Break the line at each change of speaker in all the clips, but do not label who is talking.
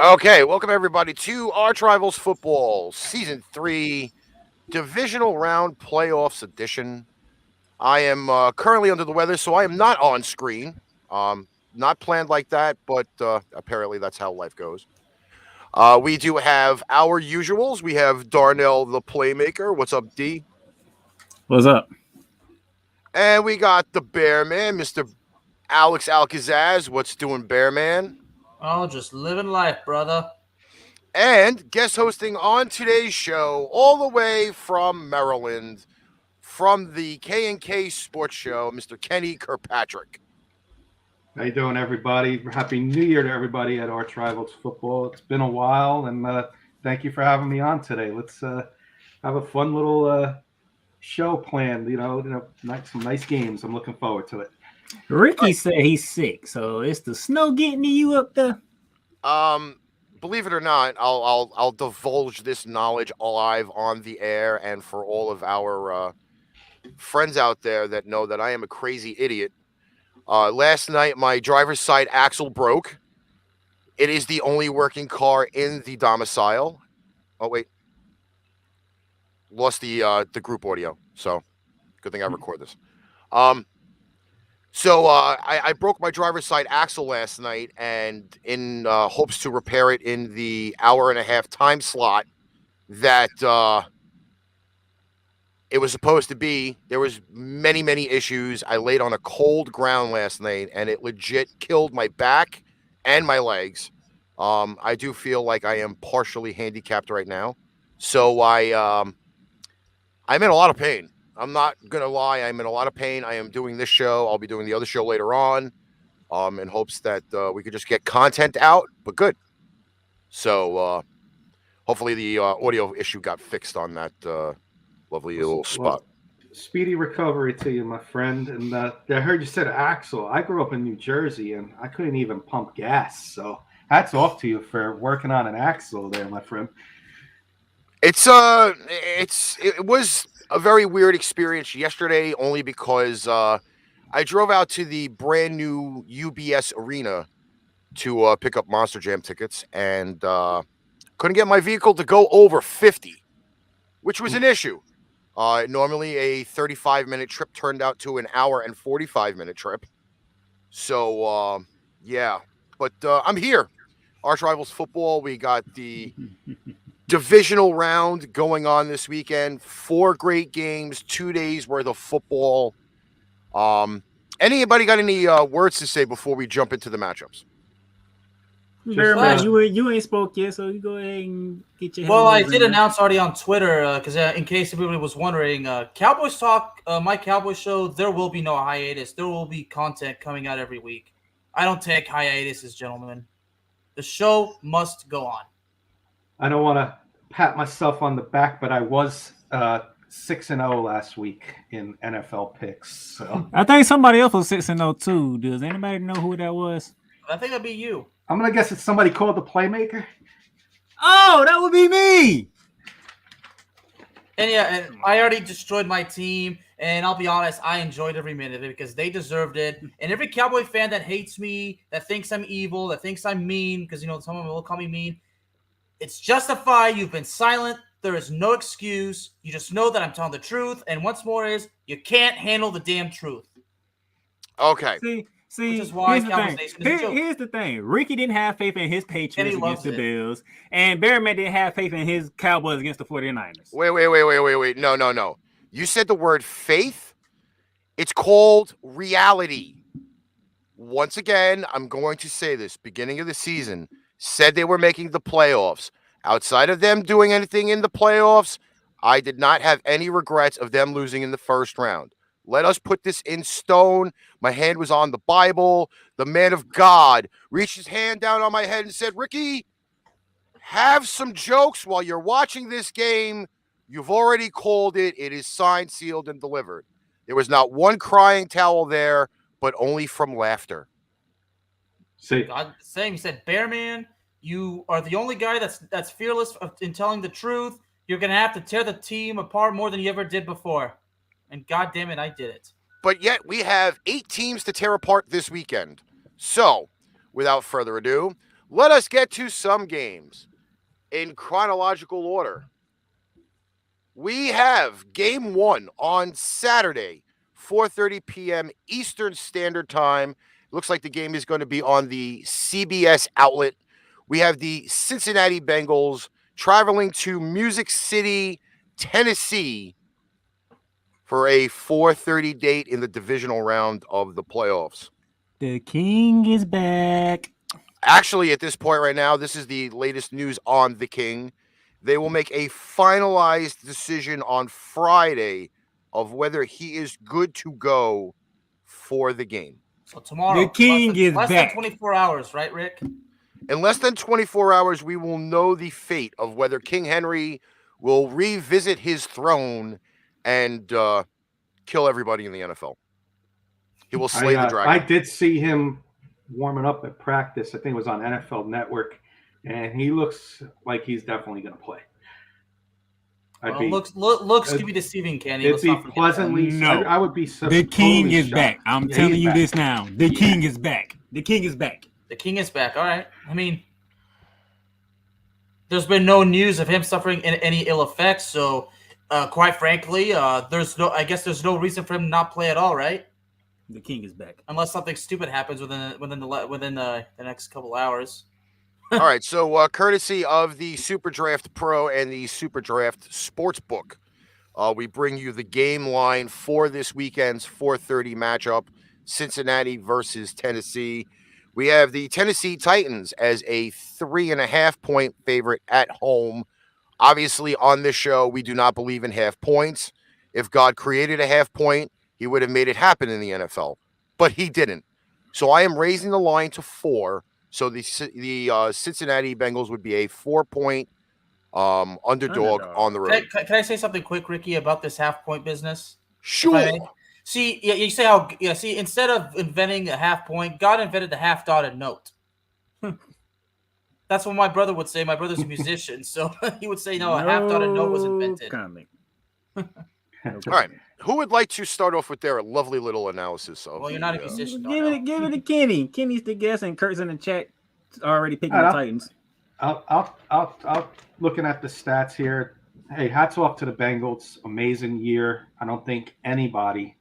Okay, welcome everybody to ArchRivals Football Season 3 Divisional Round Playoffs Edition. I am currently under the weather, so I am not on screen. Not planned like that, but apparently that's how life goes. We do have our usuals. We have Darnell the Playmaker. What's up, D?
What's up?
And we got the Bear Man, Mr. Alex Alcazaz. What's doing, Bear Man?
Oh, just living life, brother.
And guest hosting on today's show, all the way from Maryland, from the K&K Sports Show, Mr. Kenny Kirkpatrick.
How you doing, everybody? Happy New Year to everybody at ArchRivals Football. It's been a while, and thank you for having me on today. Let's have a fun little show planned. Some nice games. I'm looking forward to it.
Ricky said he's sick, so it's the snow getting to you up there.
Believe it or not, I'll divulge this knowledge live on the air, and for all of our friends out there that know that I am a crazy idiot. Last night, my driver's side axle broke. It is the only working car in the domicile. Oh wait, lost the group audio. So good thing I record this. So I broke my driver's side axle last night, and in hopes to repair it in the hour and a half time slot that it was supposed to be, there was many issues. I laid on a cold ground last night, and it legit killed my back and my legs. I do feel like I am partially handicapped right now, so I'm in a lot of pain. I'm not going to lie. I'm in a lot of pain. I am doing this show. I'll be doing the other show later on in hopes that we could just get content out, but good. So hopefully the audio issue got fixed on that lovely little spot.
Well, speedy recovery to you, my friend. And I heard you said axle. I grew up in New Jersey, and I couldn't even pump gas. So hats off to you for working on an axle there, my friend.
It was a very weird experience yesterday, only because I drove out to the brand new UBS Arena to pick up Monster Jam tickets, and couldn't get my vehicle to go over 50, which was an issue. Normally a 35-minute trip turned out to an hour and 45-minute trip. So, yeah. But I'm here. ArchRivals Football, we got the Divisional Round going on this weekend. 4 great games, 2 days worth of football. Anybody got any words to say before we jump into the matchups?
You ain't spoke yet, so you go ahead and get your.
Well, I did announce already on Twitter because in case everybody was wondering, Cowboys Talk, my Cowboys show, there will be no hiatus. There will be content coming out every week. I don't take hiatuses, gentlemen. The show must go on.
I don't want to pat myself on the back, but I was 6-0 last week in NFL picks. So
I think somebody else was 6-0 too. Does anybody know who that was?
I think that'd be you.
I'm gonna guess it's somebody called the Playmaker.
Oh, that would be me.
And yeah, and I already destroyed my team, and I'll be honest, I enjoyed every minute of it because they deserved it. And every Cowboy fan that hates me, that thinks I'm evil, that thinks I'm mean, because some of them will call me mean, it's justified. You've been silent. There is no excuse. You just know that I'm telling the truth. And what's more is you can't handle the damn truth.
Okay.
See,
which is why
here's the thing. Ricky didn't have faith in his Patriots against the Bills, and Bearman didn't have faith in his Cowboys against the 49ers.
Wait. No. You said the word faith. It's called reality. Once again, I'm going to say this. Beginning of the season, said they were making the playoffs. Outside of them doing anything in the playoffs, I did not have any regrets of them losing in the first round. Let us put this in stone. My hand was on the Bible. The man of God reached his hand down on my head and said, Ricky, have some jokes while you're watching this game. You've already called it. It is signed, sealed, and delivered. There was not one crying towel there, but only from laughter.
See,
God, same. He said, Bearman, you are the only guy that's fearless in telling the truth. You're going to have to tear the team apart more than you ever did before. And God damn it, I did it.
But yet we have 8 teams to tear apart this weekend. So, without further ado, Let us get to some games in chronological order. We have game 1 on Saturday, 4:30 p.m. Eastern Standard Time. Looks like the game is going to be on the CBS outlet. We have the Cincinnati Bengals traveling to Music City, Tennessee for a 4:30 date in the divisional round of the playoffs.
The king is back.
Actually, at this point right now, this is the latest news on the king. They will make a finalized decision on Friday of whether he is good to go for the game.
So tomorrow,
The king is
less
back.
than 24 hours, right, Rick?
In less than 24 hours, we will know the fate of whether King Henry will revisit his throne and kill everybody in the NFL. He will slay the dragon.
I did see him warming up at practice. I think it was on NFL Network, and he looks like he's definitely going to play.
Looks can be deceiving, Kenny.
It'd be pleasantly.
No.
I would be.
The king is
shocked.
back. I'm telling you this now. The king is back. The king is back.
The king is back. All right. I mean, there's been no news of him suffering any ill effects. So, quite frankly, there's no reason for him to not play at all, right?
The king is back.
Unless something stupid happens within the next couple hours.
All right, so courtesy of the Super Draft Pro and the Super Draft Sportsbook, we bring you the game line for this weekend's 4:30 matchup, Cincinnati versus Tennessee. We have the Tennessee Titans as a 3.5-point favorite at home. Obviously, on this show, we do not believe in half points. If God created a half point, he would have made it happen in the NFL, but he didn't. So I am raising the line to 4. So the Cincinnati Bengals would be a 4-point underdog on the road.
Can I say something quick, Ricky, about this half-point business?
Sure.
See, you say how instead of inventing a half point, God invented the half-dotted note. That's what my brother would say. My brother's a musician, so he would say, no, a half-dotted note was invented.
All right. Who would like to start off with their lovely little analysis of?
Well, you're not a musician.
Give it to Kenny. Kenny's the guest, and Kurt's in the chat already picking the Titans.
I'll looking at the stats here. Hey, hats off to the Bengals. Amazing year. I don't think anybody,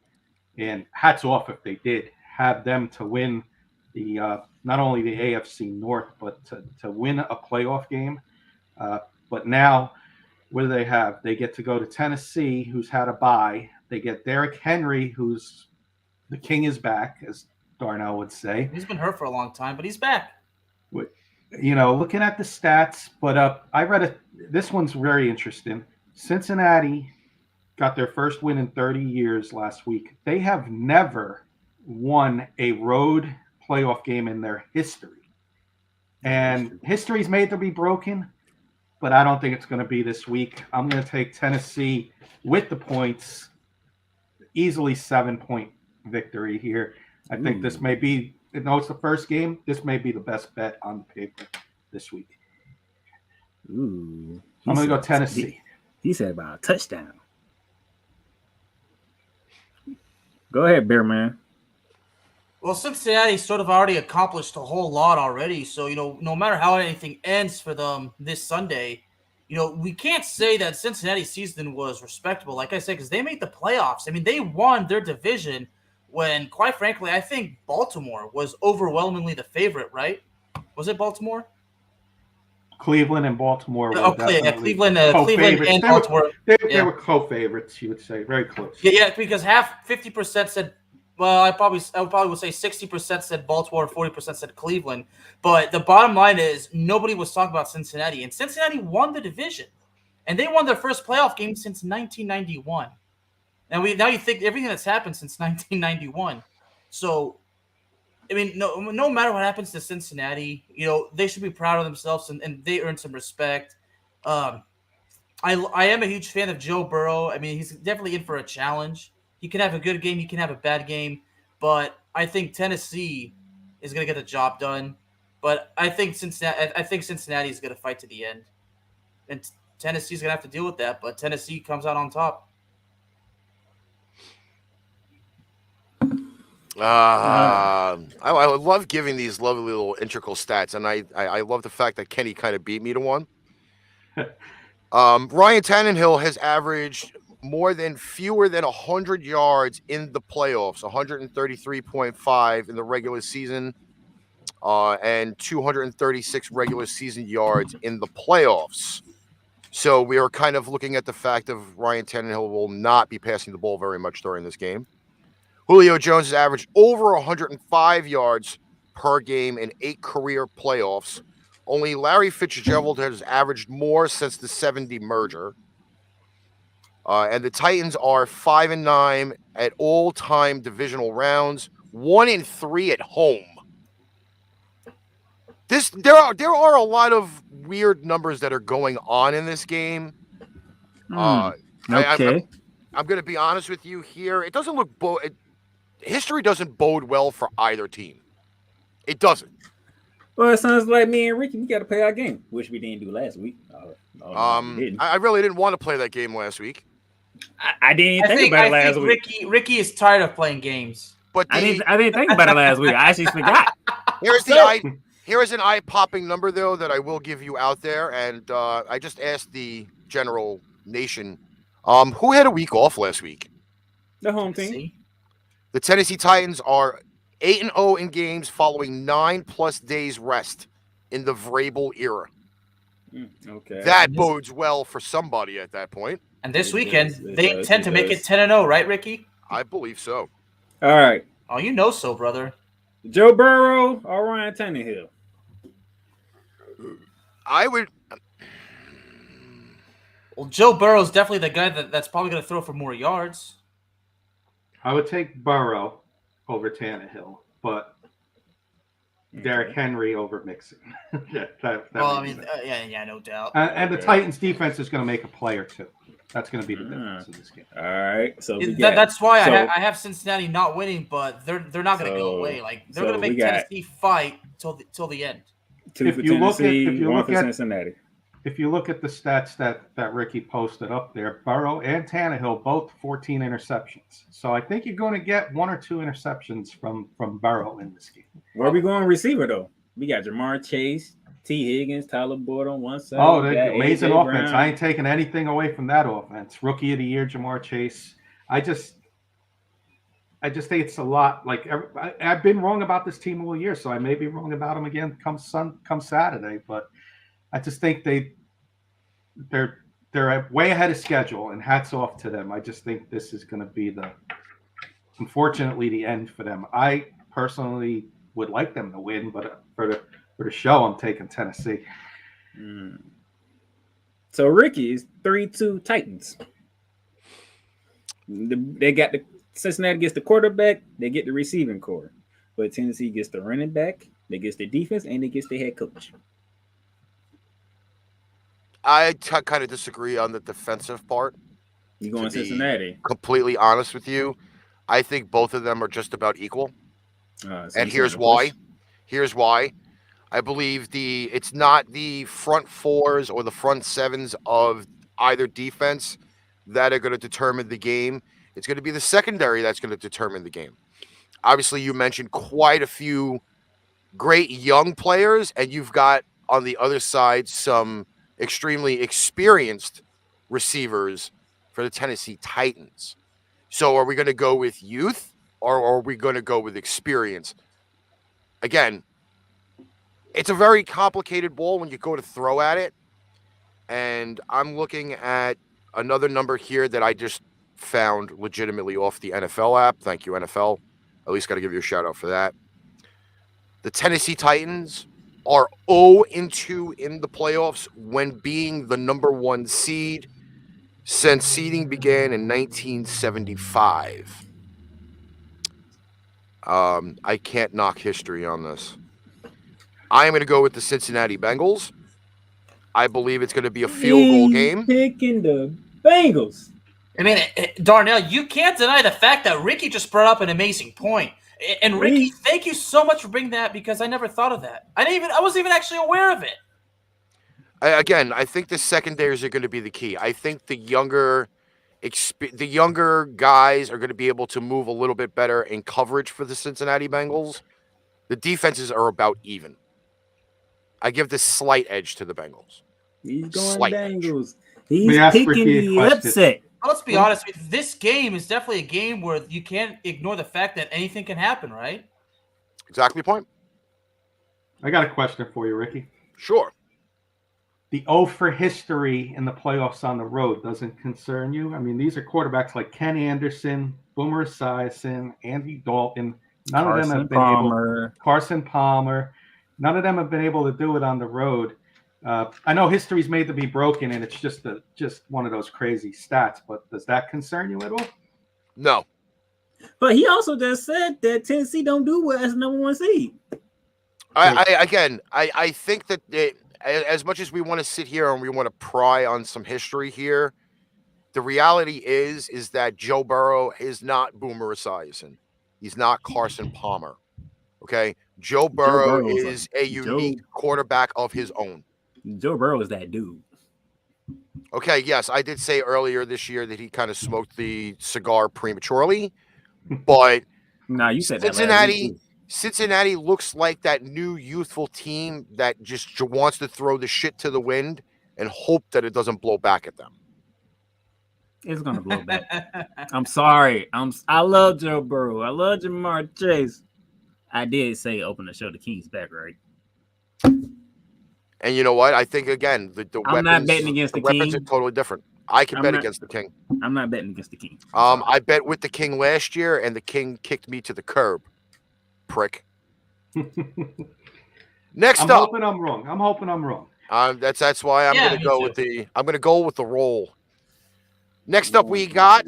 and hats off if they did, have them to win the not only the AFC North, but to win a playoff game. But now, what do they have? They get to go to Tennessee, who's had a bye. They get Derrick Henry, who's the king is back, as Darnell would say.
He's been hurt for a long time, but he's back.
Looking at the stats, but I read it. This one's very interesting. Cincinnati got their first win in 30 years last week. They have never won a road playoff game in their history. And history's made to be broken, but I don't think it's going to be this week. I'm going to take Tennessee with the points. Easily 7-point victory here. I think this may be, it's the first game. This may be the best bet on paper this week.
Ooh.
I'm going to go Tennessee.
He said about a touchdown. Go ahead, Bear Man.
Well, Cincinnati sort of already accomplished a whole lot already. So, no matter how anything ends for them this Sunday, we can't say that Cincinnati's season was respectable, like I said, because they made the playoffs. I mean, they won their division when, quite frankly, I think Baltimore was overwhelmingly the favorite, right? Was it Baltimore?
Cleveland and Baltimore were
Cleveland and Baltimore.
They were co-favorites, you would say. Very close.
Yeah, because 50% said, well, I probably would say 60% said Baltimore, 40% said Cleveland. But the bottom line is nobody was talking about Cincinnati. And Cincinnati won the division. And they won their first playoff game since 1991. Now you think everything that's happened since 1991. So, I mean, no matter what happens to Cincinnati, they should be proud of themselves and they earned some respect. I am a huge fan of Joe Burrow. I mean, he's definitely in for a challenge. He can have a good game. He can have a bad game. But I think Tennessee is going to get the job done. But I think Cincinnati is going to fight to the end. And Tennessee's going to have to deal with that. But Tennessee comes out on top.
I love giving these lovely little integral stats, and I love the fact that Kenny kind of beat me to one. Ryan Tannehill has averaged fewer than 100 yards in the playoffs, 133.5 in the regular season, and 236 regular season yards in the playoffs. So we are kind of looking at the fact of Ryan Tannehill will not be passing the ball very much during this game. Julio Jones has averaged over 105 yards per game in 8 career playoffs. Only Larry Fitzgerald has averaged more since the 70 merger. And the Titans are 5-9 at all-time divisional rounds, 1-3 at home. There are a lot of weird numbers that are going on in this game.
Okay.
I'm going to be honest with you here. It doesn't look history doesn't bode well for either team. It doesn't.
Well, it sounds like me and Ricky, we got to play our game, which we didn't do last week.
I really didn't want to play that game last week.
I didn't think about it last week.
Ricky is tired of playing games.
But
I didn't think about it last week. I actually forgot.
Here's an eye-popping number, though, that I will give you out there. And I just asked the general nation, who had a week off last week?
The home team.
The Tennessee Titans are 8-0 in games following 9+ days rest in the Vrabel era.
Okay.
That bodes well for somebody at that point.
And this weekend, they tend to make it 10-0, right, Ricky?
I believe so.
All right.
Oh, you know so, brother.
Joe Burrow or Ryan Tannehill?
I would.
Well, Joe Burrow's definitely the guy that's probably going to throw for more yards.
I would take Burrow over Tannehill, but Derrick Henry over Mixon.
Yeah, no doubt.
And the Titans defense is going to make a play or two. That's going to be the difference in this game.
All right, so
that's why I have Cincinnati not winning, but they're not going to go away. Like they're going to make Tennessee fight till the end.
If you look at Cincinnati.
If you look at the stats that Ricky posted up there, Burrow and Tannehill both 14 interceptions. So I think you're going to get 1 or 2 interceptions from Burrow in this game.
Where are we going receiver, though? We got Jamar Chase, T. Higgins, Tyler Boyd on one side.
Oh, amazing offense. I ain't taking anything away from that offense. Rookie of the year, Jamar Chase. I just think it's a lot. Like I've been wrong about this team all year, so I may be wrong about them again come Saturday. But I just think they're way ahead of schedule, and hats off to them. I just think this is going to be unfortunately the end for them. I personally would like them to win, but for the show, I'm taking Tennessee.
So Ricky's 3-2 Titans. They got Cincinnati gets the quarterback, they get the receiving core, but Tennessee gets the running back, they gets the defense, and they gets the head coach.
I kind of disagree on the defensive part.
You going Cincinnati?
Completely honest with you, I think both of them are just about equal. And here's why. I believe it's not the front fours or the front sevens of either defense that are going to determine the game. It's going to be the secondary that's going to determine the game. Obviously, you mentioned quite a few great young players, and you've got on the other side some extremely experienced receivers for the Tennessee Titans. So are we going to go with youth or are we going to go with experience? Again, it's a very complicated ball when you go to throw at it. And I'm looking at another number here that I just found legitimately off the NFL app. Thank you, NFL. At least got to give you a shout out for that. The Tennessee Titans are 0-2 in the playoffs when being the number 1 seed since seeding began in 1975. I can't knock history on this. I am going to go with the Cincinnati Bengals. I believe it's going to be a field goal game.
Picking the Bengals.
I mean, Darnell, you can't deny the fact that Ricky just brought up an amazing point. And Ricky, thank you so much for bringing that because I never thought of that. I wasn't even actually aware of it.
Again, I think the secondaries are going to be the key. I think the younger The younger guys are going to be able to move a little bit better in coverage for the Cincinnati Bengals. The defenses are about even. I give this slight edge to the Bengals.
He's going
Slight
Bengals.
Me
He's
ask
picking
Ricky a
the
question.
upset.
Let's be honest. This game is definitely a game where you can't ignore the fact that anything can happen, right?
Exactly point.
I got a question for you, Ricky.
Sure.
The O for history in the playoffs on the road doesn't concern you? I mean, these are quarterbacks like Ken Anderson, Boomer Esiason, Andy Dalton. None of them have been able. Carson Palmer. None of them have been able to do it on the road. I know history's made to be broken, and it's just one of those crazy stats. But does that concern you at all?
No.
But he also just said that Tennessee don't do well as number 1 seed.
I think that as much as we want to sit here and we want to pry on some history here, the reality is that Joe Burrow is not Boomer Esiason. He's not Carson Palmer. Okay? Joe Burrow is a unique quarterback of his own.
Joe Burrow is that dude.
Okay, yes, I did say earlier this year that he kind of smoked the cigar prematurely, but
you said
Cincinnati looks like that new youthful team that just wants to throw the shit to the wind and hope that it doesn't blow back at them.
It's gonna blow back. I'm sorry. I love Joe Burrow. I love Jamar Chase. I did say open the show. The King's back, right?
And you know what? I think again the
I'm
weapons,
not betting against the
weapons
King.
are totally different. I can bet against the King.
I'm not betting against the King.
I bet with the King last year, and the King kicked me to the curb. Prick. Next
I'm
up,
hoping I'm wrong.
That's why I'm going to go with the roll. Next up, we got.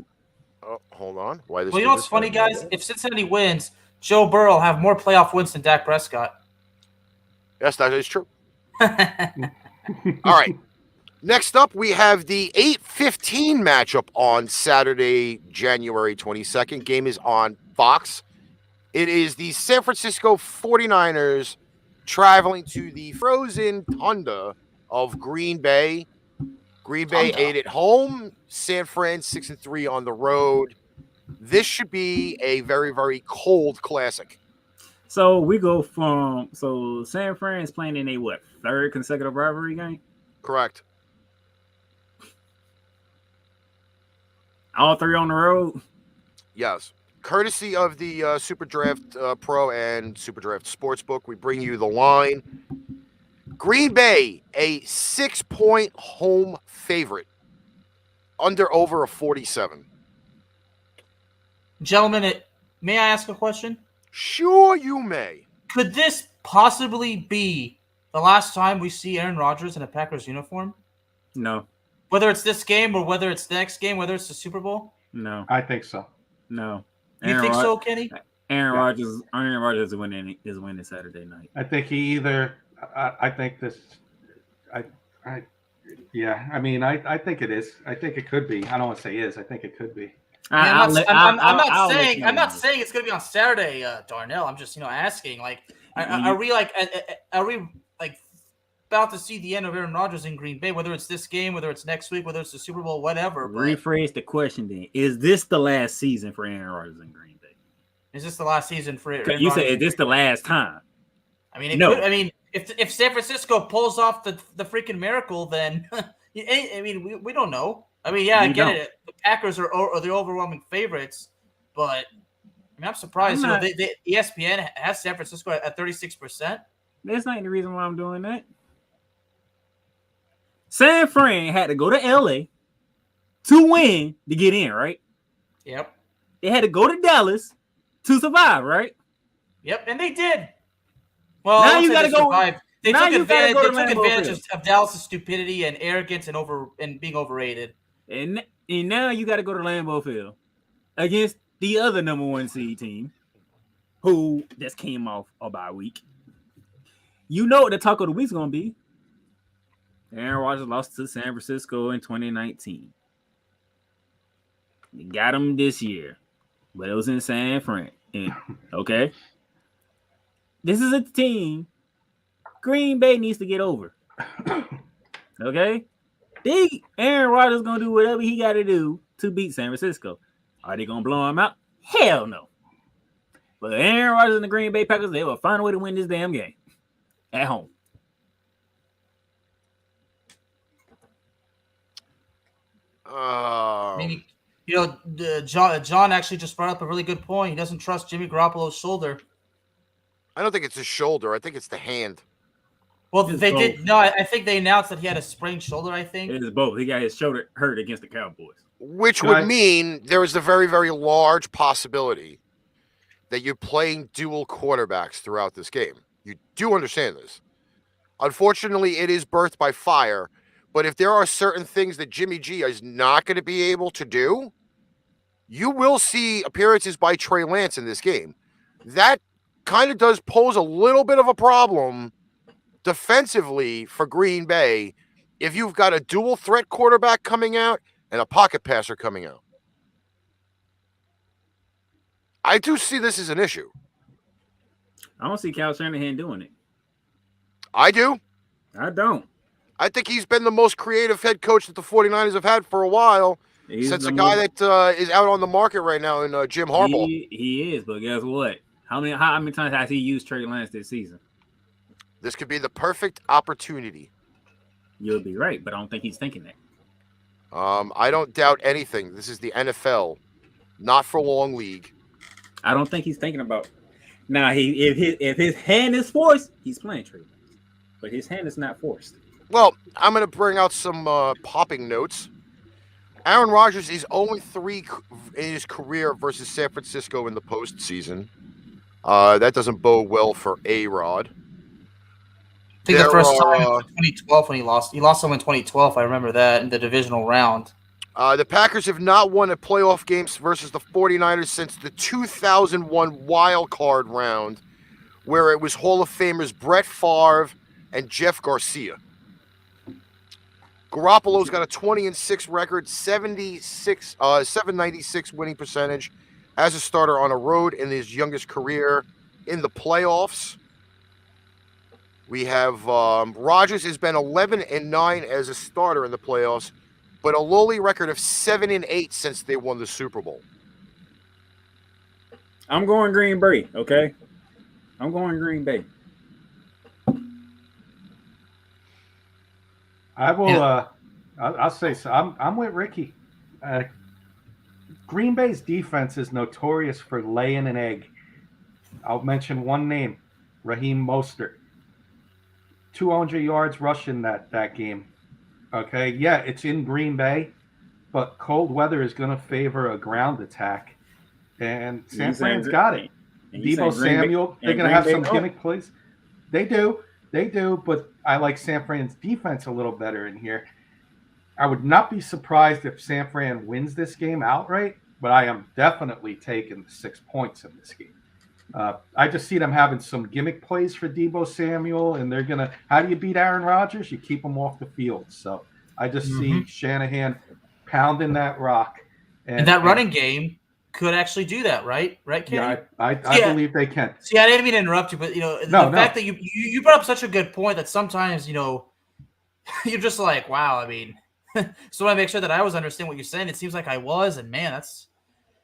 Oh, hold on. Why this?
Well, you know what's funny, guys? If Cincinnati wins, Joe Burrow will have more playoff wins than Dak Prescott.
Yes, that is true. All right. Next up, we have the 8:15 matchup on Saturday, January 22nd. Game is on Fox. It is the San Francisco 49ers traveling to the frozen tundra of Green Bay. Green Bay 8 at home, San Fran 6-3 on the road. This should be a very, very cold classic.
So we go from San Fran is playing in a third consecutive rivalry game?
Correct.
All 3 on the road?
Yes. Courtesy of the Super Draft Pro and Super Draft Sportsbook, we bring you the line. Green Bay, a 6-point home favorite. Under over a 47.
Gentlemen, may I ask a question?
Sure, you may.
Could this possibly be the last time we see Aaron Rodgers in a Packers uniform?
No.
Whether it's this game or whether it's the next game, whether it's the Super Bowl?
No.
I think so.
No.
You think so, Kenny?
Aaron Rodgers is winning Saturday night.
I think he either. I think this. Yeah. I mean, I think it is. I think it could be. I don't want to say is. I think it could be.
I'm not saying it's going to be on Saturday, Darnell. I'm just asking. Like, are we about to see the end of Aaron Rodgers in Green Bay? Whether it's this game, whether it's next week, whether it's the Super Bowl, whatever.
Rephrase the question then. Is this the last season for Aaron Rodgers in Green Bay?
Is this the last season for Aaron Rodgers?
You said, is this the last time?
I mean, could, if San Francisco pulls off the freaking miracle, then I mean, we don't know. I mean, yeah, I get it. The Packers are the overwhelming favorites, but I mean, I'm surprised. ESPN has San Francisco at 36%.
That's not the reason why I'm doing that. San Fran had to go to LA to win to get in, right?
Yep.
They had to go to Dallas to survive, right?
Yep, and they did. Well,
now you got to go.
They took advantage of Dallas' stupidity and arrogance and being overrated.
And now you got to go to Lambeau Field against the other number 1 seed team, who just came off a bye week. You know what the talk of the week's gonna be. Aaron Rodgers lost to San Francisco in 2019. You got him this year, but it was in San Fran. Okay, this is a team Green Bay needs to get over. Okay, Aaron Rodgers gonna do whatever he got to do to beat San Francisco. Are they gonna blow them out? Hell no. But Aaron Rodgers and the Green Bay Packers, they will find a way to win this damn game at home.
Maybe, John actually just brought up a really good point. He doesn't trust Jimmy Garoppolo's shoulder.
I don't think it's his shoulder. I think it's the hand.
Well,
It's
they
both.
did. No, I think they announced that he had a sprained shoulder. I think.
It is both. He got his shoulder hurt against the Cowboys.
Which would mean there is a very, very large possibility that you're playing dual quarterbacks throughout this game. You do understand this. Unfortunately, it is birthed by fire. But if there are certain things that Jimmy G is not going to be able to do, you will see appearances by Trey Lance in this game. That kind of does pose a little bit of a problem defensively for Green Bay if you've got a dual threat quarterback coming out and a pocket passer coming out. I do see this as an issue.
I don't see Kyle Shanahan doing it.
I do.
I don't.
I think he's been the most creative head coach that the 49ers have had for a while. Since the guy that is out on the market right now in Jim Harbaugh.
He is, but guess what? How many times has he used Trey Lance this season?
This could be the perfect opportunity.
You'll be right, but I don't think he's thinking that.
I don't doubt anything. This is the NFL, not for long league.
I don't think he's thinking about. Now, if his hand is forced, he's playing Trey Lance, but his hand is not forced.
Well, I'm going to bring out some popping notes. Aaron Rodgers is 0-3 in his career versus San Francisco in the postseason. That doesn't bode well for A-Rod.
I think the first time was 2012 when he lost. He lost them in 2012. I remember that in the divisional round.
The Packers have not won a playoff game versus the 49ers since the 2001 wild card round, where it was Hall of Famers Brett Favre and Jeff Garcia. Garoppolo's got a 20-6 record, 796 winning percentage as a starter on a road in his youngest career in the playoffs. We have Rodgers has been 11-9 as a starter in the playoffs, but a lowly record of 7-8 since they won the Super Bowl.
I'm going Green Bay, okay? I'm going Green Bay.
I will. I'll say so. I'm with Ricky. Green Bay's defense is notorious for laying an egg. I'll mention one name: Raheem Mostert. 200 yards rushing that game. Okay, yeah, it's in Green Bay, but cold weather is going to favor a ground attack, and San Fran's got it. Deebo Samuel, they're going to have some gimmick plays. They do, but I like San Fran's defense a little better in here. I would not be surprised if San Fran wins this game outright, but I am definitely taking the 6 points in this game. I just see them having some gimmick plays for Deebo Samuel, and they're going to – how do you beat Aaron Rodgers? You keep him off the field. So I just see Shanahan pounding that rock.
And that running game could actually do that, right? Right, Kenny?
Yeah, I believe they can.
See, I didn't mean to interrupt you, but, the fact that you brought up such a good point that sometimes, you're just like, wow, I mean – so I want to make sure that I always understand what you're saying. It seems like I was, and man, that's –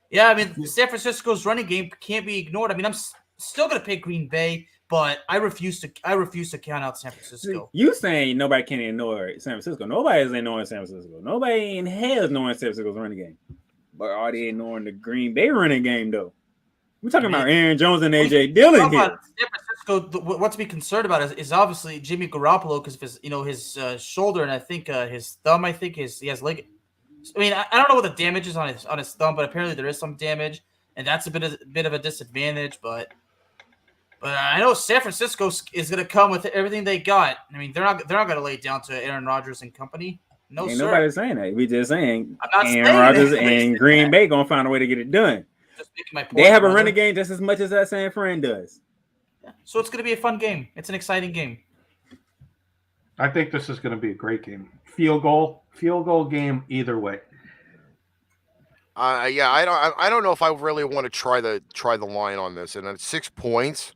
yeah, I mean, San Francisco's running game can't be ignored. I mean, I'm still going to pick Green Bay, but I refuse to count out San Francisco.
You saying nobody can ignore San Francisco. Nobody is ignoring San Francisco. Nobody in hell is ignoring San Francisco's running game. But are they ignoring the Green Bay running game, though? We're talking about Aaron Jones and A.J. Dillon here.
San Francisco, what to be concerned about is obviously Jimmy Garoppolo because of his, his shoulder and I think his thumb. I think he has leg. I mean, I don't know what the damage is on his thumb, but apparently there is some damage, and that's a bit of a disadvantage. But I know San Francisco is going to come with everything they got. I mean, they're not going to lay it down to Aaron Rodgers and company. No,
Ain't
sir.
Nobody's saying that. We just saying Aaron Rodgers and Green Bay going to find a way to get it done.
Just making my point,
they have a running game just as much as that San Fran does.
Yeah. So it's going to be a fun game. It's an exciting game.
I think this is going to be a great game. Field goal game either way.
Yeah, I don't know if I really want to try the line on this, and at 6 points.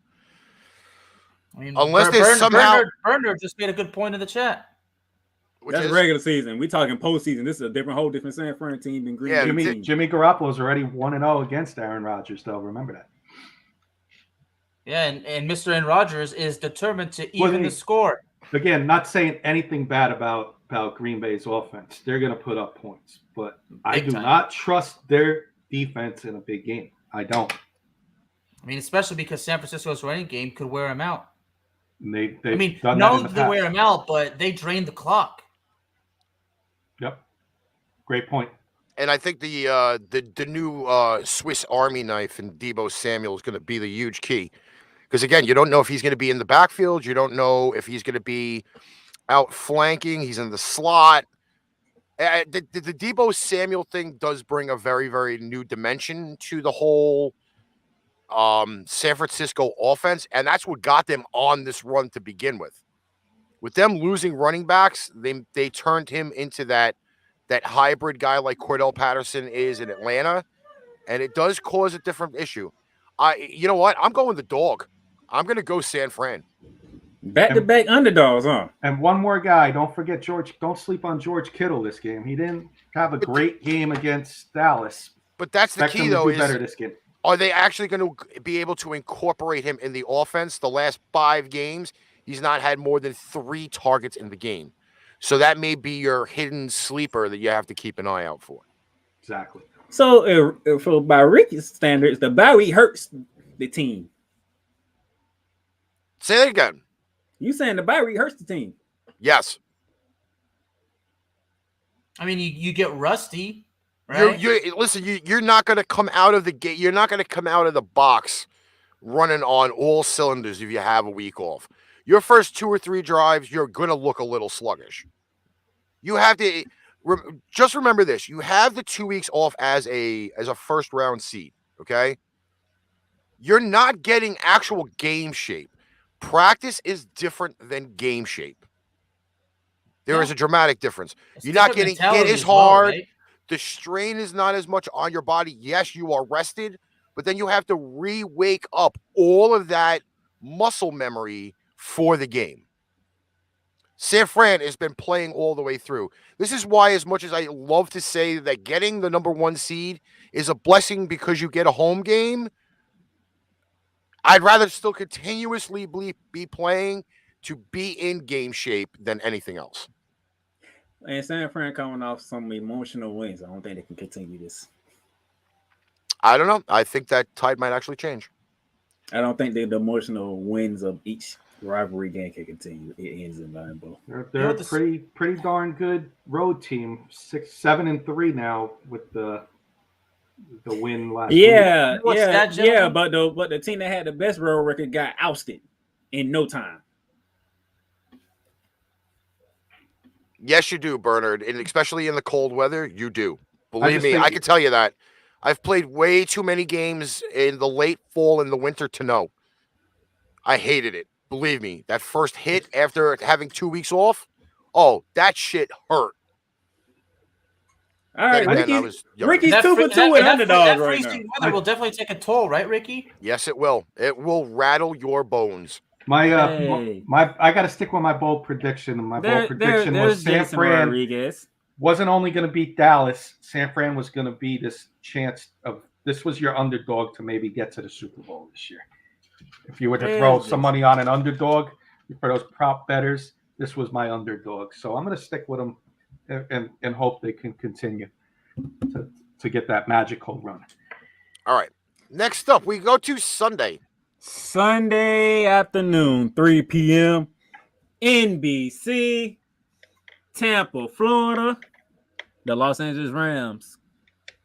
I mean,
unless there's somehow
Berner just made a good point in the chat.
Which
That's
is
regular season. We talking postseason. This is a whole different San Fran team than Green Bay team.
Jimmy Garoppolo's already 1-0 against Aaron Rodgers, though. Remember that.
Yeah, and Mr. Aaron Rodgers is determined to even the score.
Again, not saying anything bad about Green Bay's offense. They're going to put up points. But I do not trust their defense in a big game. I don't.
I mean, especially because San Francisco's running game could wear him out.
They
wear him out, but they drained the clock.
Yep. Great point.
And I think the new Swiss Army knife in Deebo Samuel is going to be the huge key. Because, again, you don't know if he's going to be in the backfield. You don't know if he's going to be out flanking. He's in the slot. The Deebo Samuel thing does bring a very, very new dimension to the whole San Francisco offense. And that's what got them on this run to begin with. With them losing running backs, they turned him into that hybrid guy like Cordell Patterson is in Atlanta. And it does cause a different issue. You know what? I'm going the dog. I'm going to go San Fran.
Back-to-back underdogs, huh?
And one more guy. Don't forget George. Don't sleep on George Kittle this game. He didn't have a great game against Dallas.
But that's the key, though.
Is better this game.
Are they actually going to be able to incorporate him in the offense? The last 5 games, he's not had more than 3 targets in the game. So that may be your hidden sleeper that you have to keep an eye out for.
Exactly.
So, by Ricky's standards, the bye week hurts the team.
Say that again.
You saying the bye week hurts the team?
Yes.
I mean, you get rusty, right?
You're not going to come out of the gate. You're not going to come out of the box running on all cylinders if you have a week off. Your first 2 or 3 drives, you're going to look a little sluggish. You have to just remember this. You have the 2 weeks off as a first round seed, okay? You're not getting actual game shape. Practice is different than game shape. There is a dramatic difference. You're not getting hit as hard. Well, right? The strain is not as much on your body. Yes, you are rested, but then you have to re-wake up all of that muscle memory for the game. San Fran has been playing all the way through. This is why, as much as I love to say that getting the number 1 seed is a blessing because you get a home game, I'd rather still continuously be playing to be in game shape than anything else.
And San Fran coming off some emotional wins. I don't think they can continue this.
I don't know. I think that tide might actually change.
I don't think the emotional wins of each rivalry game can continue. It ends in Lambeau.
They're a pretty darn good road team. 7-3 now with the win last week.
But the team that had the best road record got ousted in no time.
Yes, you do, Bernard, and especially in the cold weather, you do. Believe me, I can tell you that. I've played way too many games in the late fall and the winter to know. I hated it. Believe me, that first hit after having 2 weeks off, that shit hurt.
All right, Ricky's 2 for 2 with underdogs right now.
Weather will definitely take a toll, right, Ricky?
Yes, it will. It will rattle your bones.
I got to stick with my bold prediction. And my bold prediction was San Fran wasn't only going to beat Dallas. San Fran was going to be this was your underdog to maybe get to the Super Bowl this year. If you were to throw some money on an underdog for those prop bettors, this was my underdog. So I'm going to stick with them and hope they can continue to get that magical run.
All right. Next up, we go to Sunday.
Sunday afternoon, 3 p.m. NBC, Tampa, Florida. The Los Angeles Rams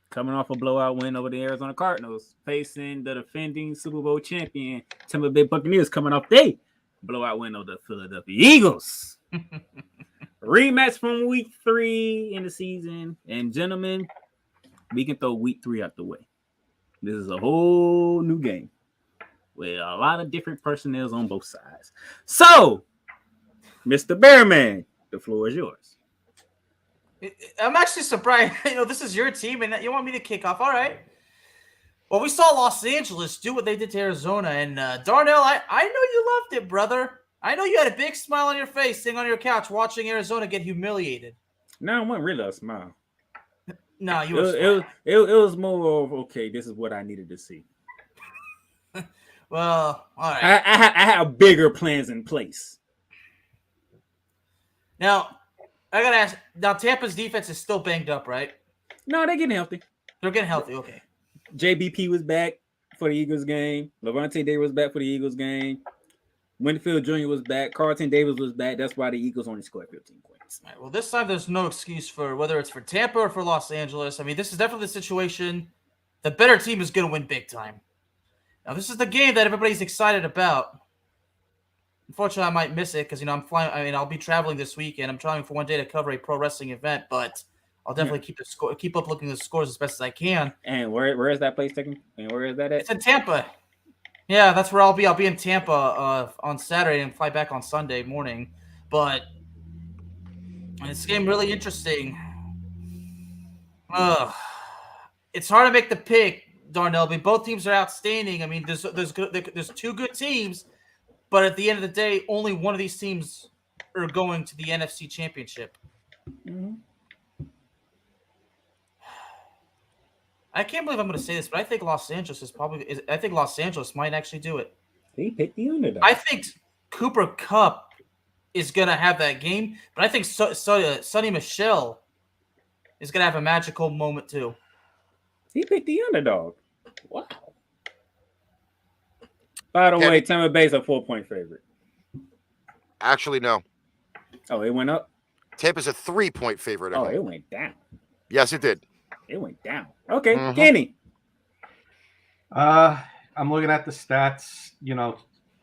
coming off a blowout win over the Arizona Cardinals, facing the defending Super Bowl champion Tampa Bay Buccaneers coming off their blowout win over the Philadelphia Eagles. Rematch from week 3 in the season. And gentlemen, we can throw week 3 out the way. This is a whole new game with a lot of different personnel on both sides. So, Mr. Bearman, the floor is yours.
I'm actually surprised. This is your team, and you want me to kick off. All right. Well, we saw Los Angeles do what they did to Arizona, and Darnell, I know you loved it, brother. I know you had a big smile on your face sitting on your couch watching Arizona get humiliated.
No, it wasn't really a smile.
No, you
It
were
was,
smiling.
it was more of, okay, this is what I needed to see.
Well, all right.
I have bigger plans in place.
Now, I got to ask. Now, Tampa's defense is still banged up, right?
No, they're getting healthy.
They're getting healthy. Okay.
JBP was back for the Eagles game. Levante Davis was back for the Eagles game. Winfield Jr. was back. Carlton Davis was back. That's why the Eagles only scored 15 points.
All right, well, this time there's no excuse for whether it's for Tampa or for Los Angeles. I mean, this is definitely the situation. The better team is going to win big time. Now, this is the game that everybody's excited about. Unfortunately, I might miss it because, I'm flying. I mean, I'll be traveling this weekend. I'm traveling for one day to cover a pro wrestling event, but I'll definitely keep up looking at the scores as best as I can.
And where is that place taking? And where is that at?
It's in Tampa. Yeah, that's where I'll be. I'll be in Tampa on Saturday and fly back on Sunday morning. But this game really interesting. It's hard to make the pick, Darnell. I mean, both teams are outstanding. I mean, there's two good teams, but at the end of the day, only one of these teams are going to the NFC Championship.
Mm-hmm.
I can't believe I'm going to say this, but I think Los Angeles I think Los Angeles might actually do it.
He picked the underdog.
I think Cooper Kupp is going to have that game, but I think Sonny Michel is going to have a magical moment too.
He picked the underdog. Wow. By the way, Tampa Bay's a 4-point favorite.
Actually, no.
Oh, it went up?
Tampa's a 3-point favorite.
Oh, it went down.
Yes, it did.
It went down. Okay,
Mhm.
Kenny.
I'm looking at the stats.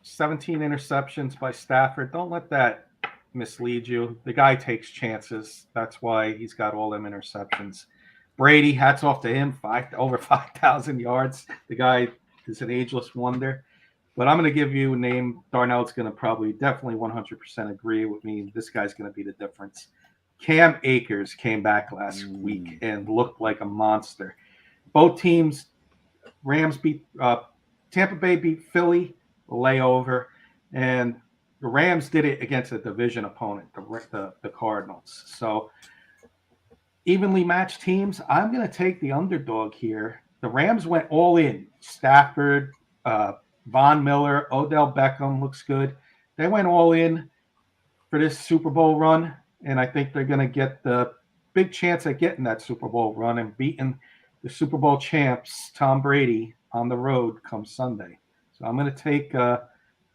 17 interceptions by Stafford. Don't let that mislead you. The guy takes chances. That's why he's got all them interceptions. Brady, hats off to him. Over 5,000 yards. The guy is an ageless wonder. But I'm going to give you a name. Darnell's going to definitely 100% agree with me. This guy's going to be the difference. Cam Akers came back last week and looked like a monster. Both teams, Rams beat Tampa Bay beat Philly, layover, and the Rams did it against a division opponent, the Cardinals. So evenly matched teams. I'm going to take the underdog here. The Rams went all in. Stafford, Von Miller, Odell Beckham looks good. They went all in for this Super Bowl run. And I think they're going to get the big chance at getting that Super Bowl run and beating the Super Bowl champs, Tom Brady, on the road come Sunday. So I'm going to take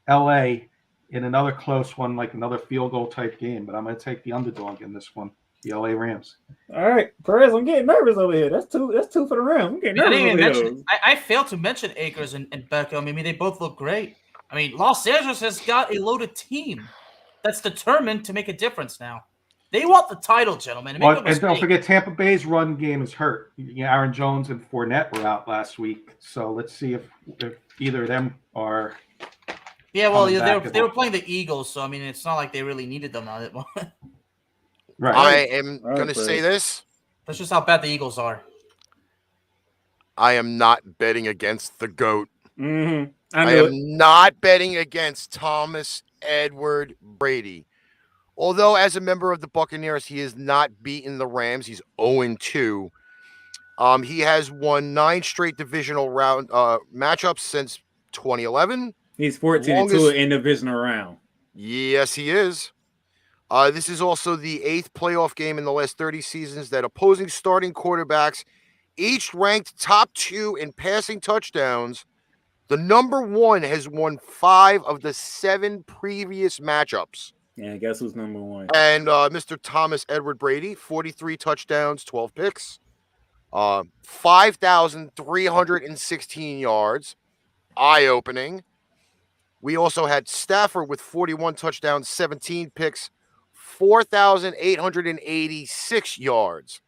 L.A. in another close one, like another field goal type game. But I'm going to take the underdog in this one, the L.A. Rams.
All right, Prez, I'm getting nervous over here. That's two for the Rams. I'm getting nervous over here.
I failed to mention Akers and Beckham. I mean, they both look great. I mean, Los Angeles has got a loaded team that's determined to make a difference now. They want the title, gentlemen.
And don't forget, Tampa Bay's run game is hurt. Aaron Jones and Fournette were out last week. So let's see if either of them are.
Yeah, well, they were playing the Eagles. So, I mean, it's not like they really needed them now.
Right. I am going to say this.
That's just how bad the Eagles are.
I am not betting against the GOAT.
Mm-hmm.
I am not betting against Thomas Edward Brady. Although, as a member of the Buccaneers, he has not beaten the Rams. He's 0-2. He has won 9 straight divisional round matchups since 2011.
He's 14-2 in divisional round.
Yes, he is. This is also the 8th playoff game in the last 30 seasons that opposing starting quarterbacks, each ranked top 2 in passing touchdowns. The number 1 has won 5 of the 7 previous matchups.
Yeah, guess who's number 1?
And Mr. Thomas Edward Brady, 43 touchdowns, 12 picks, 5,316 yards, eye-opening. We also had Stafford with 41 touchdowns, 17 picks, 4,886 yards.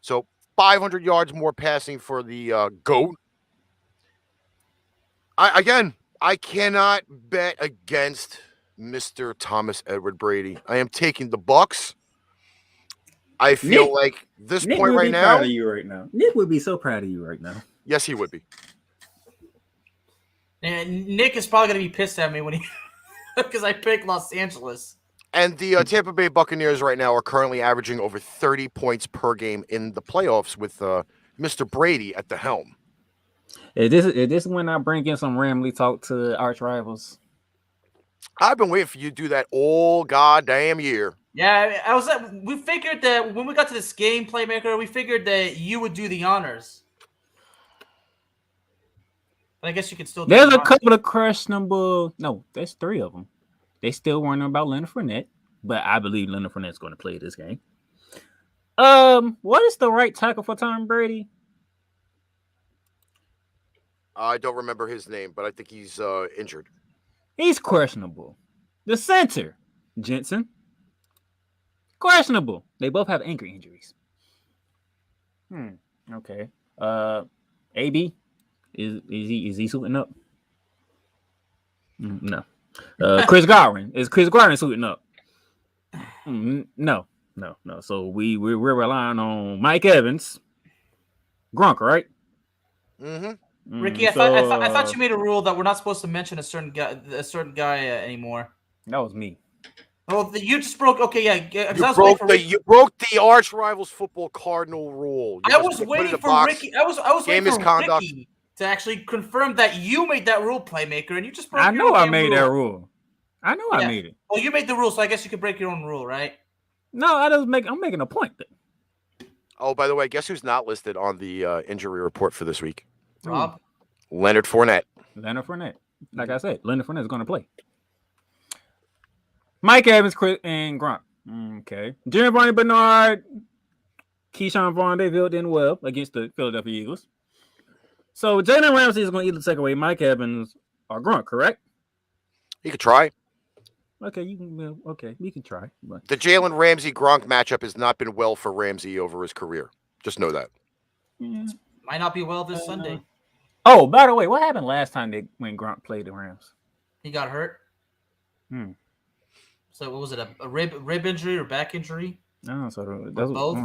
So 500 yards more passing for the GOAT. I cannot bet against Mr. Thomas Edward Brady. I am taking the Bucs. I feel like this
Nick
point
would
right
be
now.
Proud of you right now. Nick would be so proud of you right now.
Yes, he would be.
And Nick is probably going to be pissed at me when he because I picked Los Angeles.
And the Tampa Bay Buccaneers right now are currently averaging over 30 points per game in the playoffs with Mr. Brady at the helm.
Is this when I bring in some Ramley talk to ArchRivals?
I've been waiting for you to do that all goddamn year.
Yeah, we figured that when we got to this game, Playmaker, we figured that you would do the honors. But I guess you could still do
There's
the
a
honors.
couple of questionable. No, there's 3 of them. They still wondering about Leonard Fournette, but I believe Leonard Fournette's going to play this game. What is the right tackle for Tom Brady?
I don't remember his name, but I think he's injured.
He's questionable. The center, Jensen, questionable. They both have ankle injuries. Okay. AB, is he suiting up? No. Chris Godwin, is Chris Godwin suiting up? No. So we're relying on Mike Evans, Gronk, right?
Mm-hmm.
Ricky, I thought you made a rule that we're not supposed to mention a certain guy anymore.
That was me.
Oh, you just broke. Okay, yeah.
You broke the ArchRivals football cardinal rule.
I was waiting for Ricky. I was waiting for Ricky to actually confirm that you made that rule, Playmaker, and you just broke.
I know I made that rule. I know I made it.
Well, you made the rule, so I guess you could break your own rule, right?
No, I'm making a point.
Oh, by the way, guess who's not listed on the injury report for this week?
Rob?
Leonard Fournette.
Like I said, Leonard Fournette is going to play. Mike Evans, Chris, and Gronk. Okay. Giovanni Bernard, Keyshawn Vaughn, they filled in well against the Philadelphia Eagles. So Jalen Ramsey is going to either take away Mike Evans or Gronk, correct?
You could try.
Okay, we can try. But...
The Jalen Ramsey Gronk matchup has not been well for Ramsey over his career. Just know that.
Yeah.
Might not be well this Sunday.
Oh, by the way, what happened last time when Gronk played the Rams?
He got hurt. So what was it? A rib injury or back injury?
No, so that's
both.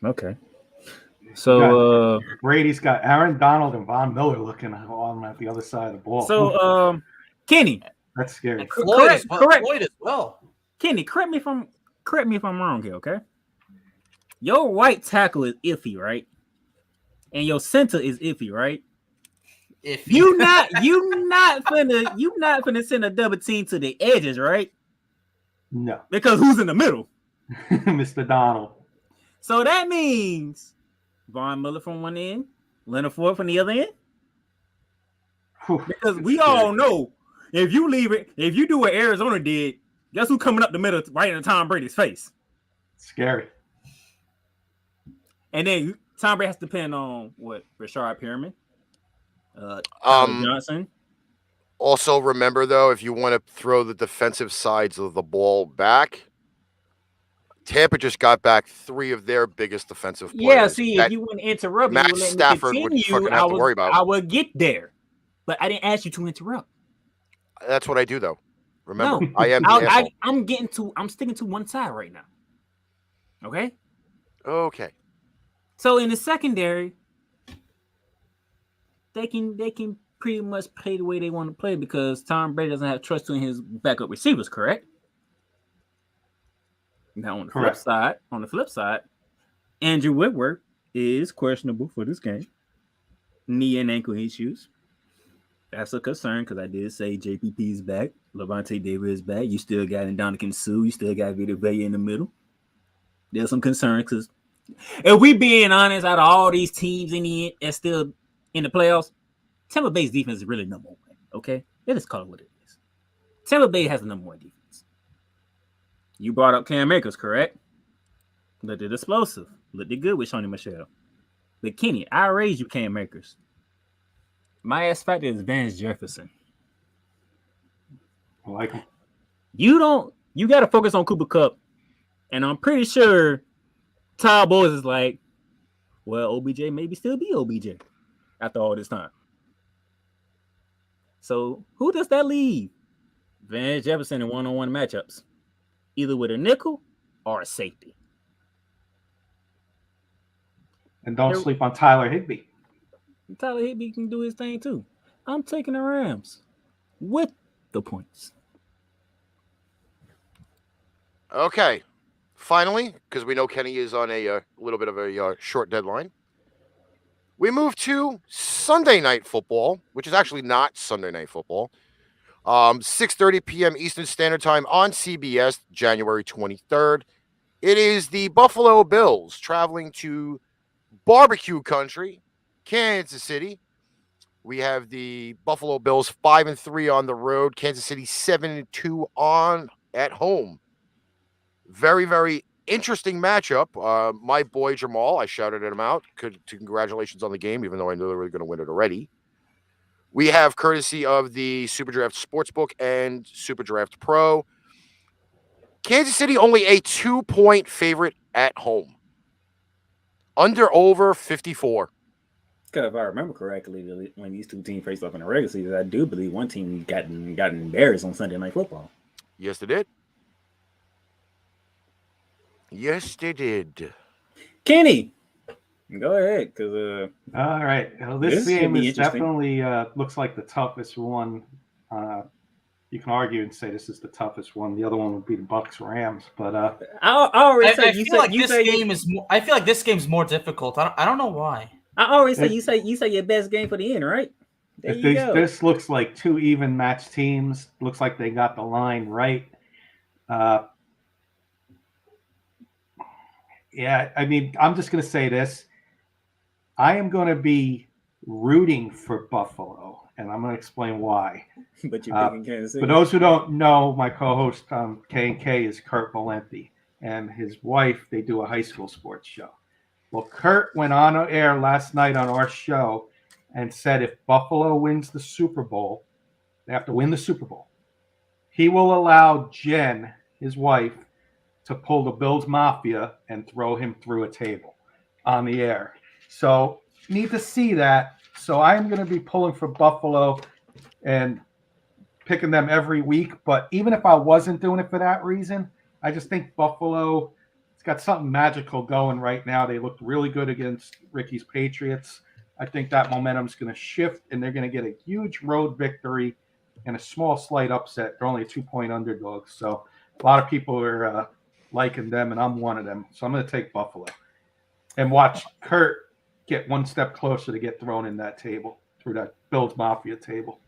Okay. So
Brady's got Aaron Donald and Von Miller looking on at the other side of the ball.
So Kenny,
that's scary.
Floyd as well.
Kenny, correct me if I'm wrong here, okay? Your right tackle is iffy, right? And your center is iffy, right?
If
you not finna send a double team to the edges, right?
No.
Because who's in the middle?
Mr. Donald.
So that means Von Miller from one end, Leonard Ford from the other end. Because we all know if you do what Arizona did, guess who coming up the middle right in Tom Brady's face?
Scary.
And then Tom Brady has to depend on what? Rashard Perriman, Johnson.
Also, remember though, if you want to throw the defensive sides of the ball back, Tampa just got back 3 of their biggest defensive players.
Yeah, see, if you wouldn't interrupt,
Matt Stafford would fucking have to worry about.
I would get there, but I didn't ask you to interrupt.
That's what I do, though. Remember,
no,
I am.
I'm sticking to one side right now. Okay.
Okay.
So in the secondary, they can pretty much play the way they want to play because Tom Brady doesn't have trust in his backup receivers, correct? Now on the flip side, Andrew Whitworth is questionable for this game. Knee and ankle issues. That's a concern because I did say JPP is back. Levante David is back. You still got Ndamukong Suh. You still got Vita Vea in the middle. There's some concerns because if we being honest, out of all these teams in the end that's still in the playoffs, Tampa Bay's defense is really number 1. Okay, let's call it what it is. Tampa Bay has the number 1 defense. You brought up Cam Akers, correct? Looked it explosive. Looked it good with Sony Michel. But Kenny, I raised you Cam Akers. My X factor is Vance Jefferson.
I like him.
You got to focus on Cooper Kupp. And I'm pretty sure Todd Bowles is like, well, OBJ maybe still be OBJ after all this time. So who does that leave? Vance Jefferson in one-on-one matchups, either with a nickel or a safety.
And don't sleep on Tyler Higbee.
Tyler Higbee can do his thing too. I'm taking the Rams with the points.
Okay. Finally, because we know Kenny is on a little bit of a short deadline, we move to Sunday Night Football, which is actually not Sunday Night Football. 6:30 p.m. Eastern Standard Time on CBS, January 23rd. It is the Buffalo Bills traveling to barbecue country, Kansas City. We have the Buffalo Bills 5-3 on the road, Kansas City 7-2 on at home. Very, very interesting matchup. My boy Jamal, I shouted him out. Congratulations on the game, even though I knew they were going to win it already. We have courtesy of the Super Draft Sportsbook and Super Draft Pro. Kansas City only a 2-point favorite at home. Under over 54.
Because if I remember correctly, when these two teams faced up in the regular season, I do believe one team got embarrassed on Sunday Night Football.
Yes, they did. Yes, they did.
Kenny, go ahead, because
all right. Well, this game is definitely looks like the toughest one. You can argue and say this is the toughest one. The other one would be the Bucks Rams, but
I feel like this game's more difficult. I don't know why.
I always say you say your best game for the end, right? There you go.
This looks like two even match teams. Looks like they got the line right. Yeah, I mean, I'm just going to say this. I am going to be rooting for Buffalo, and I'm going to explain why.
But you're picking Kansas City.
For those who don't know, my co-host K&K is Kurt Valenti, and his wife, they do a high school sports show. Well, Kurt went on air last night on our show and said if Buffalo wins the Super Bowl, they have to win the Super Bowl. He will allow Jen, his wife, to pull the Bills Mafia and throw him through a table on the air. So need to see that. So I'm going to be pulling for Buffalo and picking them every week. But even if I wasn't doing it for that reason, I just think Buffalo, it's got something magical going right now. They looked really good against Ricky's Patriots. I think that momentum is going to shift, and they're going to get a huge road victory and a small slight upset. They're only a 2-point underdog. So a lot of people are liking them, and I'm one of them. So I'm going to take Buffalo and watch Kurt get one step closer to get thrown in that table, through that Bills Mafia table.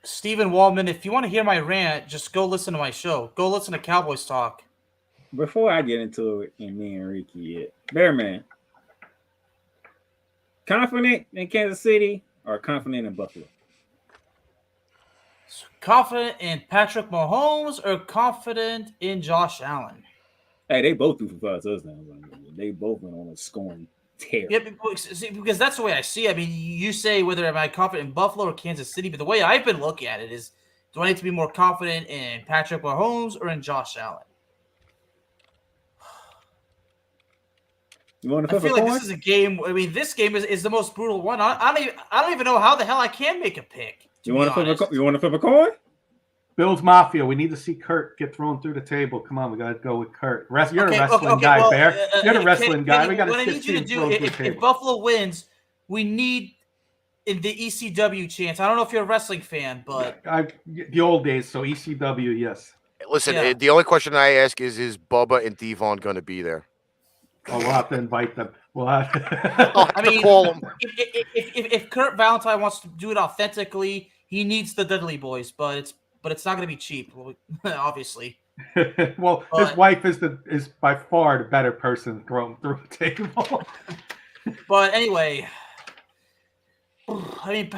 Stephen Wallman, if you want to hear my rant, just go listen to my show. Go listen to Cowboys Talk.
Before I get into it, and me and Ricky, Bearman, confident in Kansas City or confident in Buffalo?
Confident in Patrick Mahomes or confident in Josh Allen?
Hey, they both threw for 5 touchdowns. They both went on a scoring tear.
Yeah, because that's the way I see it. I mean, you say whether am I confident in Buffalo or Kansas City, but the way I've been looking at it is, do I need to be more confident in Patrick Mahomes or in Josh Allen?
You want to
I feel like this is a game. I mean, this game is the most brutal one. I don't even know how the hell I can make a pick.
You want to flip a coin?
Bills Mafia. We need to see Kurt get thrown through the table. Come on, we got to go with Kurt. You're a wrestling guy, well, Bear. You're the wrestling guy. We got to see him thrown through the table.
If Buffalo wins, we need in the ECW chance. I don't know if you're a wrestling fan, but
the old days. So ECW, yes.
Listen, the only question I ask is Bubba and Devon going to be there?
Oh, we'll have to invite them. We'll have
to call them. If Kurt Valentine wants to do it authentically, he needs the Dudley Boys, but it's not going to be cheap, obviously.
Well, his wife is by far the better person thrown through the table.
But anyway, I mean,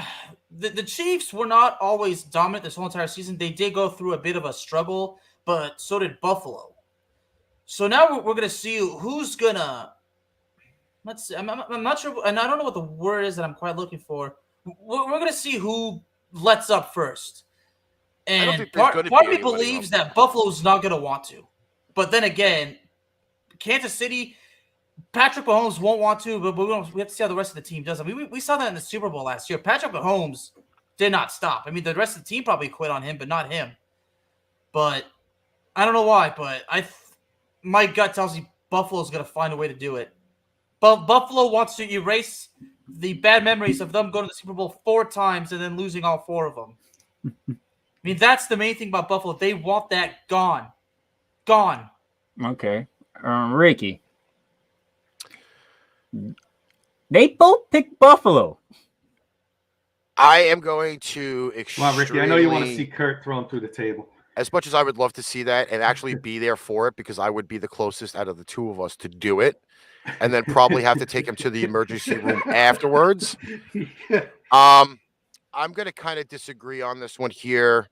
the Chiefs were not always dominant this whole entire season. They did go through a bit of a struggle, but so did Buffalo. So now we're going to see who's going to – let's see. I'm not sure – and I don't know what the word is that I'm quite looking for. We're going to see who lets up first. And part of me believes that Buffalo's not going to want to. But then again, Kansas City, Patrick Mahomes won't want to, but we have to see how the rest of the team does. I mean, we saw that in the Super Bowl last year. Patrick Mahomes did not stop. I mean, the rest of the team probably quit on him, but not him. But I don't know why, but my gut tells me Buffalo's going to find a way to do it. But Buffalo wants to erase the bad memories of them going to the Super Bowl 4 times and then losing all 4 of them. I mean, that's the main thing about Buffalo. They want that gone. Gone.
Okay. Ricky. They both picked Buffalo.
I am going to
Come on, Ricky. I know you want to see Kurt thrown through the table.
As much as I would love to see that and actually be there for it, because I would be the closest out of the two of us to do it, and then probably have to take him to the emergency room afterwards. I'm going to kind of disagree on this one here.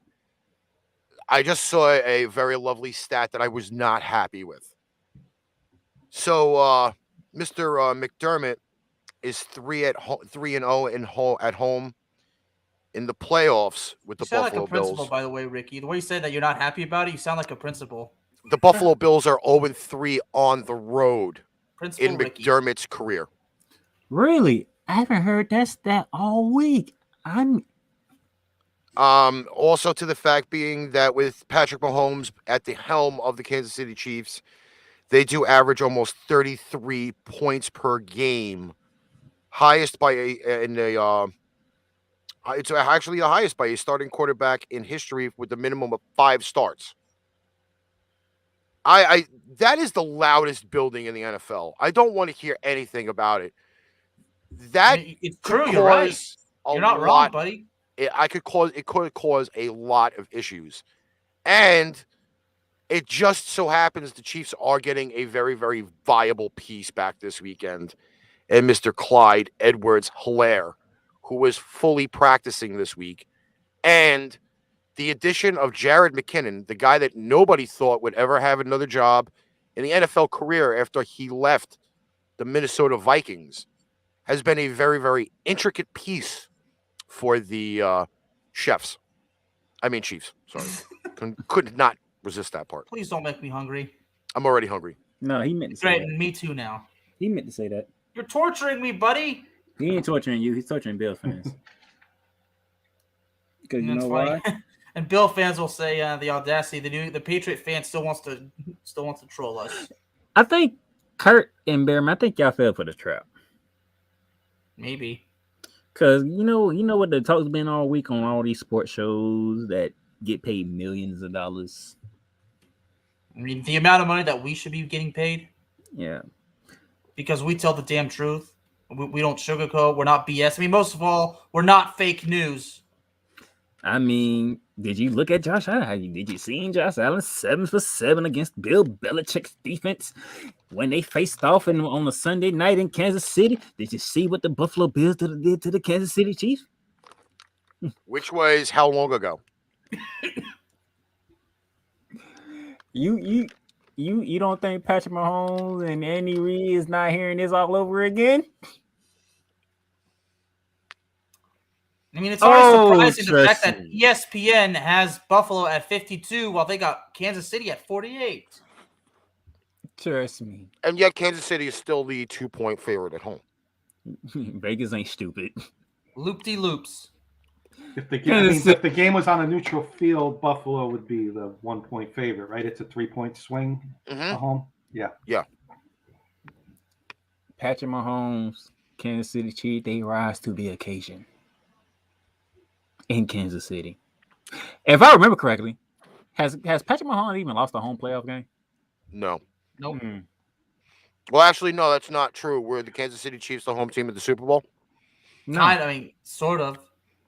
I just saw a very lovely stat that I was not happy with. So, Mr. McDermott is 3-0 at home in the playoffs with the
You sound
Buffalo
like a principal,
Bills.
by the way, Ricky. The way you say that you're not happy about it, you sound like a principal.
The Buffalo Bills are 0-3 on the road
Principal
in
Ricky.
McDermott's career.
Really? I haven't heard that stat all week.
Also to the fact being that with Patrick Mahomes at the helm of the Kansas City Chiefs, they do average almost 33 points per game, highest by it's actually the highest by a starting quarterback in history with a minimum of 5 starts. That is the loudest building in the NFL. I don't want to hear anything about it. That
it's true. You're right. You're not wrong, buddy.
It could cause a lot of issues, and it just so happens the Chiefs are getting a very, very viable piece back this weekend, and Mr. Clyde Edwards-Helaire, who was fully practicing this week, and the addition of Jared McKinnon, the guy that nobody thought would ever have another job in the NFL career after he left the Minnesota Vikings, has been a very, very intricate piece for the Chiefs. Sorry. Could not resist that part.
Please don't make me hungry.
I'm already hungry.
No, he meant to say that.
Me too now.
He meant to say that.
You're torturing me, buddy.
He ain't torturing you. He's torturing Bills fans. Because you know why?
And Bill fans will say the audacity. The Patriot fan still wants to troll us.
I think Kurt and Bearman, I think y'all fell for the trap.
Maybe.
Because you know what the talk's been all week on all these sports shows that get paid millions of dollars.
I mean, the amount of money that we should be getting paid.
Yeah.
Because we tell the damn truth. We don't sugarcoat. We're not BS. I mean, most of all, we're not fake news.
I mean, did you look at Josh Allen? Did you see Josh Allen 7 for 7 against Bill Belichick's defense when they faced off on a Sunday night in Kansas City? Did you see what the Buffalo Bills did to the Kansas City Chiefs?
Which was how long ago?
You don't think Patrick Mahomes and Andy Reid is not hearing this all over again?
I mean, it's always surprising the fact that ESPN has Buffalo at 52 while they got Kansas City at 48.
Trust me.
And yet Kansas City is still the 2-point favorite at home.
Vegas ain't stupid.
Loop-de-loops.
If the game was on a neutral field, Buffalo would be the 1-point favorite, right? It's a 3-point swing at home. Yeah.
Yeah.
Patrick Mahomes, Kansas City Chiefs, they rise to the occasion. In Kansas City. If I remember correctly, has Patrick Mahomes even lost a home playoff game?
No.
Nope.
Well, actually, no, that's not true. Were the Kansas City Chiefs the home team at the Super Bowl?
No.
I mean, sort of.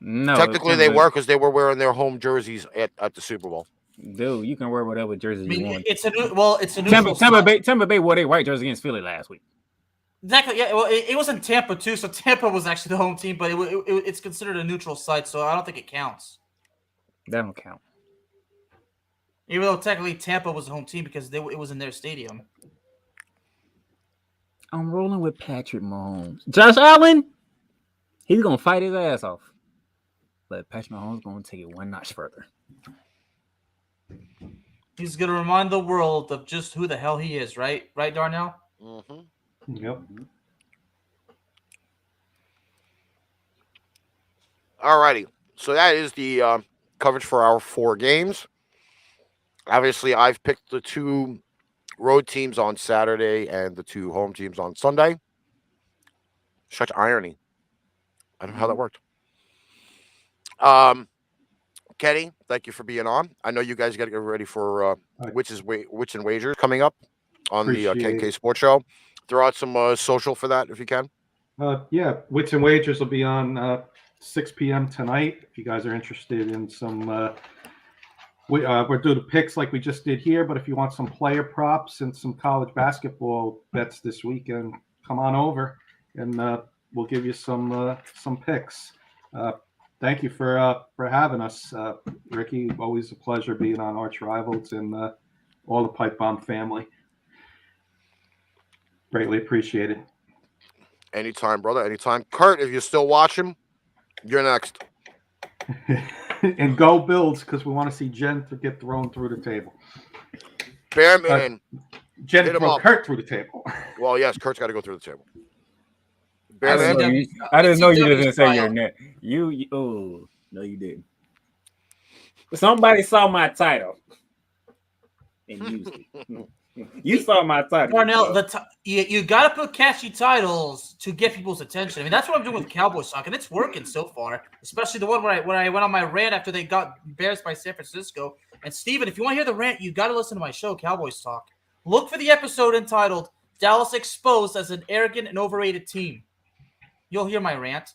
No.
Technically, they were because they were wearing their home jerseys at the Super Bowl.
Dude, you can wear whatever jersey you want.
It's a neutral.
Tampa Bay wore their white jersey against Philly last week.
Exactly. Yeah. Well, it was in Tampa too, so Tampa was actually the home team, but it's considered a neutral site, so I don't think it counts.
That don't count.
Even though technically Tampa was the home team because it was in their stadium.
I'm rolling with Patrick Mahomes. Josh Allen, he's gonna fight his ass off, but Patrick Mahomes gonna take it one notch further.
He's gonna remind the world of just who the hell he is, right? Right, Darnell?
Mm-hmm.
Yep.
All righty. So that is the coverage for our 4 games. Obviously, I've picked the 2 road teams on Saturday and the 2 home teams on Sunday. Such irony. I don't know how that worked. Kenny, thank you for being on. I know you guys got to get ready for Wits and Wagers coming up on the
Appreciate
KNK
it.
Sports Show. Throw out some social for that if you can.
Yeah, Wits and Wagers will be on 6 p.m. tonight. If you guys are interested in some, we're doing the picks like we just did here. But if you want some player props and some college basketball bets this weekend, come on over and we'll give you some picks. Thank you for having us, Ricky. Always a pleasure being on ArchRivals and all the Pipe Bomb family. Greatly appreciated.
Anytime, brother. Anytime. Kurt, if you're still watching, you're next.
And go Bills, because we want to see Jen to get thrown through the table.
Bearman.
Jen
hit him
throw
up.
Kurt through the table.
Well, yes, Kurt's got to go through the table.
I didn't
Bearman.
know I didn't know you
CW
didn't say your
style.
name. Oh, no, you didn't. Somebody saw my title and used it. You saw my title.
Darnell, you got to put catchy titles to get people's attention. I mean, that's what I'm doing with Cowboys Talk, and it's working so far. Especially the one where I went on my rant after they got embarrassed by San Francisco. And Steven, if you want to hear the rant, you got to listen to my show, Cowboys Talk. Look for the episode entitled "Dallas Exposed as an Arrogant and Overrated Team." You'll hear my rant.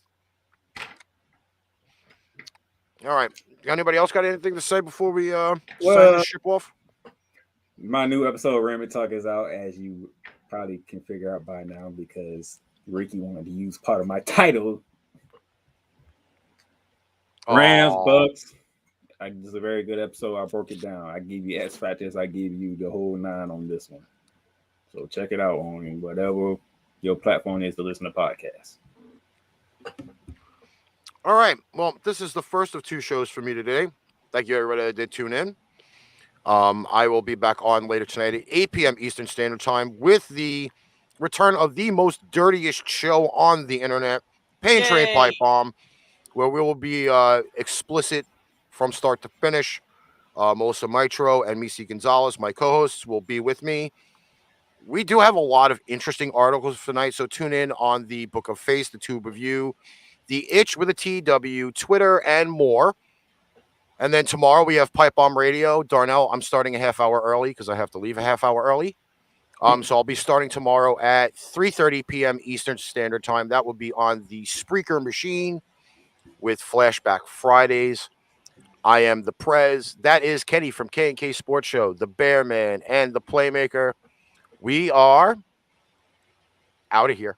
All right. Anybody else got anything to say before we sign this ship off?
My new episode of Rammy Talk is out, as you probably can figure out by now, because Ricky wanted to use part of my title. Rams, Bucks. This is a very good episode. I broke it down. I give you X factors. I give you the whole 9 on this one. So check it out on whatever your platform is to listen to podcasts.
All right. Well, this is the first of 2 shows for me today. Thank you, everybody that did tune in. I will be back on later tonight at 8 p.m. Eastern Standard Time with the return of the most dirtiest show on the internet, Pain Train
Yay.
Pipe Bomb, where we will be explicit from start to finish. Melissa Mitro and Missy Gonzalez, my co-hosts, will be with me. We do have a lot of interesting articles tonight, so tune in on the Book of Face, the Tube of You, the Itch with a TW, Twitter, and more. And then tomorrow we have Pipe Bomb Radio. Darnell, I'm starting a half hour early because I have to leave a half hour early. So I'll be starting tomorrow at 3:30 p.m. Eastern Standard Time. That will be on the Spreaker machine with Flashback Fridays. I am the Prez. That is Kenny from K&K Sports Show, the Bear Man, and the Playmaker. We are out of here.